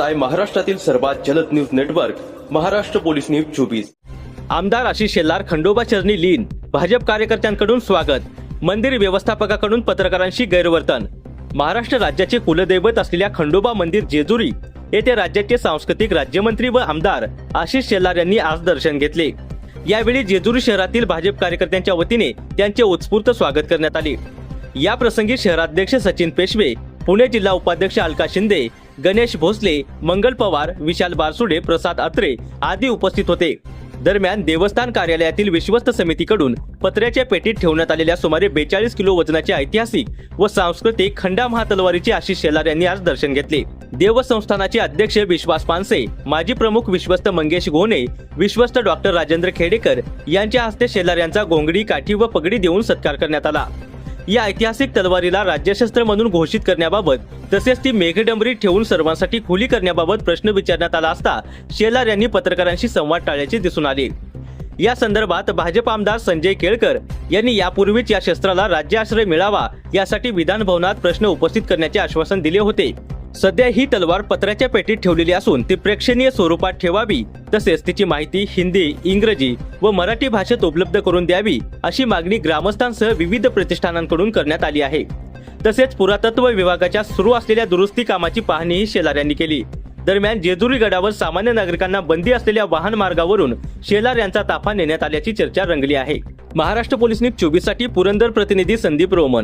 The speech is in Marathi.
पाहताय महाराष्ट्रातील सर्वात जलद news network Maharashtra police news 24। आमदार आशिष शेलार खंडोबा चरणी लीन, भाजप कार्यकर्त्यांकडून स्वागत, मंदिर व्यवस्थापकाकडून पत्रकारांशी गैरवर्तन। महाराष्ट्र राज्याचे कुलदैवत असलेल्या खंडोबा मंदिर जेजुरी येथे राज्याचे सांस्कृतिक राज्यमंत्री व आमदार आशिष शेलार यांनी आज दर्शन घेतले। यावेळी जेजुरी शहरातील भाजप कार्यकर्त्यांच्या वतीने त्यांचे उत्स्फूर्त स्वागत करण्यात आले। या प्रसंगी शहराध्यक्ष सचिन पेशवे, पुणे जिल्हा उपाध्यक्ष अलका शिंदे, गणेश भोसले, मंगल पवार, विशाल बारसुडे, प्रसाद अत्रे आदी उपस्थित होते। दरम्यान देवस्थान कार्यालयातील विश्वस्त समितीकडून पत्र्याच्या पेटीत ठेवण्यात आलेल्या सुमारे 42 किलो वजनाचे ऐतिहासिक व सांस्कृतिक खंडा महातलवारीचे आशिष शेलार यांनी आज दर्शन घेतले। देवस्थानाचे अध्यक्ष विश्वास पानसे, माजी प्रमुख विश्वस्त मंगेश गोने, विश्वस्त डॉक्टर राजेंद्र खेडेकर यांच्या हस्ते शेलार यांचा गोंगडी, काठी व पगडी देऊन सत्कार करण्यात आला। या ऐतिहासिक तलवारीला राज्यशस्त्र म्हणून घोषित करण्याबाबत तसेच ती मेघडंबरीत ठेवून सर्वांसाठी खुली करण्याबाबत प्रश्न विचारण्यात आला असता शेलार यांनी पत्रकारांशी संवाद टाळल्याचे दिसून आले। या संदर्भात भाजप आमदार संजय केळकर यांनी यापूर्वीच या शस्त्राला राज्य आश्रय मिळावा यासाठी विधान भवनात प्रश्न उपस्थित करण्याचे आश्वासन दिले होते। सध्या ही तलवार पत्र्याच्या पेटीत ठेवलेली असून ती प्रेक्षणीय स्वरूपात ठेवावी, तसेच तिची माहिती हिंदी, इंग्रजी व मराठी भाषेत उपलब्ध करून द्यावी अशी मागणी ग्रामस्थांसह विविध प्रतिष्ठानांकडून करण्यात आली आहे। तसेच पुरातत्व विभागाच्या सुरू असलेल्या दुरुस्ती कामाची पाहणीही शेलार यांनी केली। दरम्यान जेजुरी गडावर सामान्य नागरिकांना बंदी असलेल्या वाहन मार्गावरून शेलार यांचा ताफा नेण्यात आल्याची चर्चा रंगली आहे। महाराष्ट्र पोलीस न्यूज 24 साठी पुरंदर प्रतिनिधी संदीप रोमन।